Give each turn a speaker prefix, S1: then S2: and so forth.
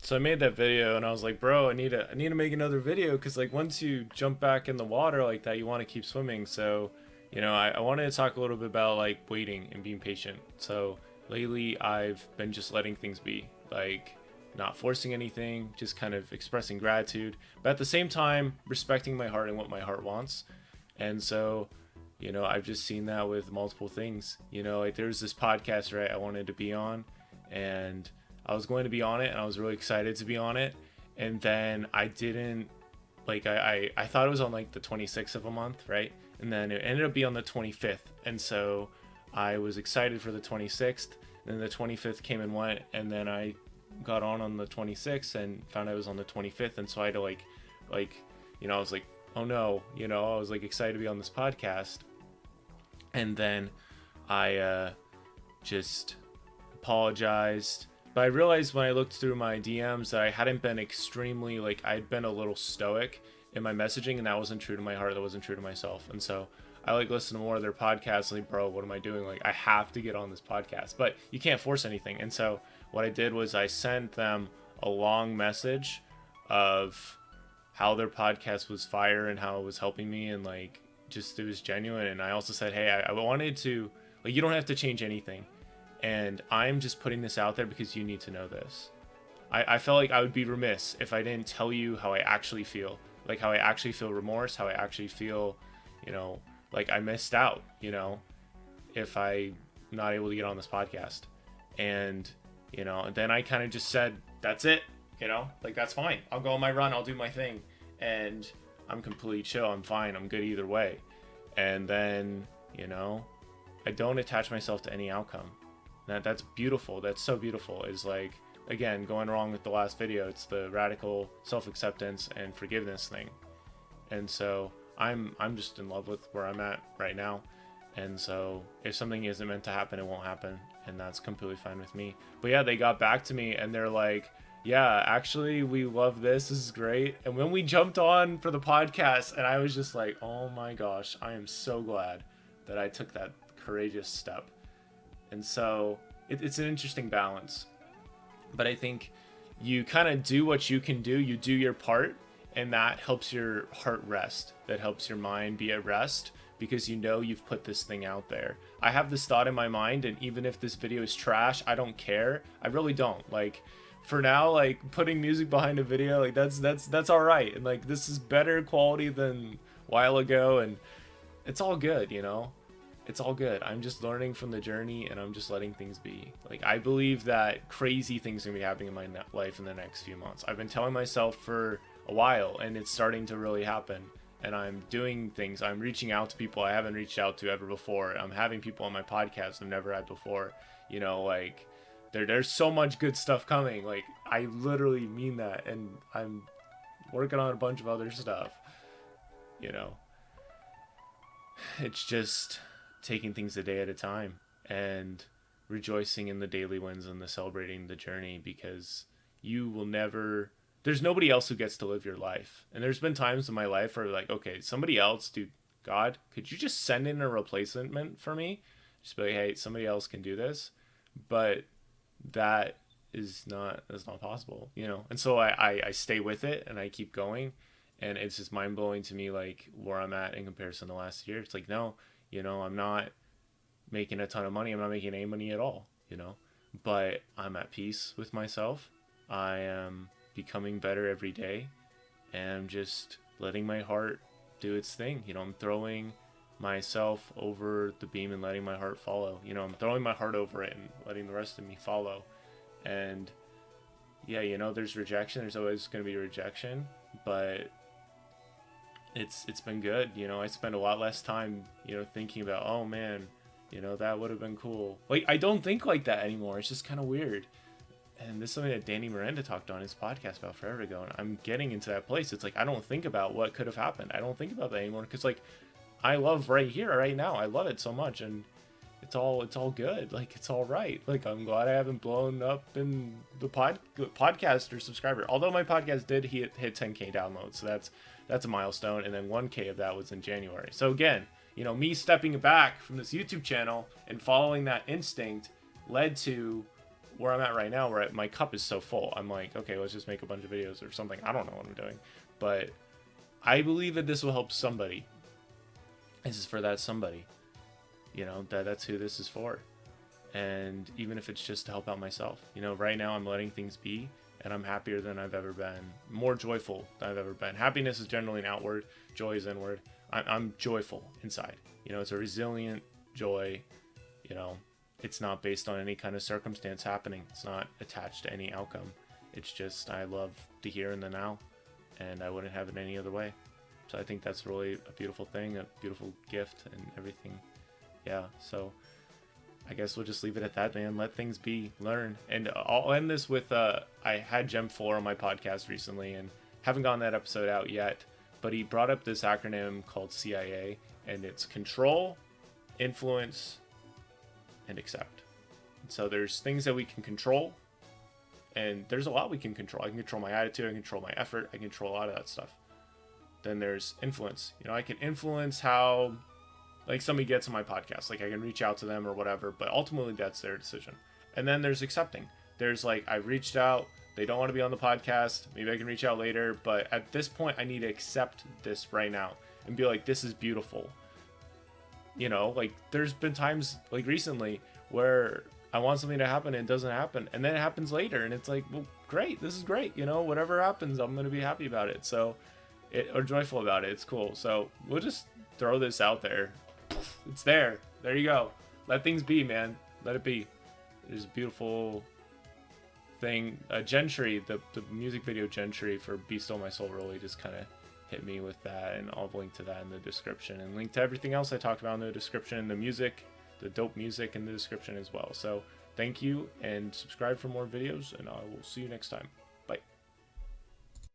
S1: So I made that video and I was like, bro, I need to make another video because like once you jump back in the water like that, you want to keep swimming. So, I wanted to talk a little bit about like waiting and being patient. So lately I've been just letting things be, like not forcing anything, just kind of expressing gratitude, but at the same time respecting my heart and what my heart wants. And so, I've just seen that with multiple things. Like there's this podcast, right, I wanted to be on, and I was going to be on it and I was really excited to be on it. And then I didn't, like, I thought it was on like the 26th of a month, right? And then it ended up being on the 25th. And so I was excited for the 26th. And then the 25th came and went. And then I got on the 26th and found out it was on the 25th. And so I had to I was like, oh no, I was like excited to be on this podcast. And then I just apologized. But I realized when I looked through my DMs that I hadn't been extremely, like, I'd been a little stoic in my messaging, and that wasn't true to my heart. That wasn't true to myself. And so I like listen to more of their podcasts. Like, bro, what am I doing? Like, I have to get on this podcast, but you can't force anything. And so what I did was I sent them a long message of how their podcast was fire and how it was helping me, and like just it was genuine. And I also said, hey, I wanted to, like, you don't have to change anything, and I'm just putting this out there because you need to know this. I felt like I would be remiss if I didn't tell you how I actually feel, like how I actually feel remorse, how I actually feel, like I missed out, if I'm not able to get on this podcast. And and then I kind of just said, that's it, like that's fine, I'll go on my run, I'll do my thing, and I'm completely chill, I'm fine, I'm good either way. And then I don't attach myself to any outcome. That's beautiful. That's so beautiful. Is like, again, going wrong with the last video, it's the radical self-acceptance and forgiveness thing. And so I'm just in love with where I'm at right now. And so if something isn't meant to happen, it won't happen, and that's completely fine with me. But yeah, they got back to me and they're like, yeah, actually we love this is great. And when we jumped on for the podcast, and I was just like, oh my gosh, I am so glad that I took that courageous step. And so it's an interesting balance. But I think you kind of do what you can do. You do your part, and that helps your heart rest. That helps your mind be at rest because you've put this thing out there. I have this thought in my mind, and even if this video is trash, I don't care. I really don't. Like, for now, like, putting music behind a video, like that's all right. And like, this is better quality than a while ago, and it's all good, It's all good. I'm just learning from the journey, and I'm just letting things be. Like, I believe that crazy things are going to be happening in my life in the next few months. I've been telling myself for a while, and it's starting to really happen. And I'm doing things. I'm reaching out to people I haven't reached out to ever before. I'm having people on my podcast I've never had before. Like, there's so much good stuff coming. Like, I literally mean that. And I'm working on a bunch of other stuff. It's just taking things a day at a time and rejoicing in the daily wins and the celebrating the journey, because there's nobody else who gets to live your life. And there's been times in my life where, like, okay, somebody else, dude, God, could you just send in a replacement for me? Just be like, hey, somebody else can do this. But that's not possible, And so I stay with it and I keep going. And it's just mind blowing to me, like, where I'm at in comparison to last year. It's like, no, I'm not making a ton of money. I'm not making any money at all, but I'm at peace with myself. I am becoming better every day, and I'm just letting my heart do its thing. I'm throwing myself over the beam and letting my heart follow. I'm throwing my heart over it and letting the rest of me follow. And yeah, there's rejection. There's always going to be rejection, but it's been good. I spend a lot less time, thinking about, oh man, that would have been cool. Like, I don't think like that anymore. It's just kind of weird. And this is something that Danny Miranda talked on his podcast about forever ago. And I'm getting into that place. It's like, I don't think about what could have happened. I don't think about that anymore. Because, like, I love right here, right now. I love it so much. And it's all good. Like, it's all right. Like, I'm glad I haven't blown up in the podcast or subscriber. Although my podcast did hit 10K downloads. So that's a milestone. And then 1K of that was in January. So again, me stepping back from this YouTube channel and following that instinct led to where I'm at right now, where my cup is so full. I'm like, okay, let's just make a bunch of videos or something. I don't know what I'm doing, but I believe that this will help somebody. This is for that somebody. You know, that's who this is for. And even if it's just to help out myself, you know, right now I'm letting things be, and I'm happier than I've ever been, more joyful than I've ever been. Happiness is generally an outward, joy is inward. I'm joyful inside. You know, it's a resilient joy. You know, it's not based on any kind of circumstance happening. It's not attached to any outcome. It's just, I love the here and the now, and I wouldn't have it any other way. So I think that's really a beautiful thing, a beautiful gift and everything. Yeah, so I guess we'll just leave it at that, man. Let things be, learn. And I'll end this with, I had Gem 4 on my podcast recently, and haven't gotten that episode out yet, but he brought up this acronym called CIA, and it's control, influence, and accept. And so there's things that we can control, and there's a lot we can control. I can control my attitude, I can control my effort, I can control a lot of that stuff. Then there's influence. You know, I can influence how, like, somebody gets on my podcast. Like, I can reach out to them or whatever, but ultimately that's their decision. And then there's accepting. There's, like, I've reached out, they don't want to be on the podcast, maybe I can reach out later, but at this point I need to accept this right now and be like, this is beautiful. You know, like, there's been times, like, recently where I want something to happen and it doesn't happen, and then it happens later, and it's like, well, great, this is great, you know, whatever happens, I'm going to be happy about it, or joyful about it. It's cool. So we'll just throw this out there. It's there. There you go. Let things be, man. Let it be. There's a beautiful thing. Gentry, the music video Gentry for Be Still My Soul really just kind of hit me with that, and I'll link to that in the description, and link to everything else I talked about in the description, the music, the dope music in the description as well. So thank you, and subscribe for more videos, and I will see you next time.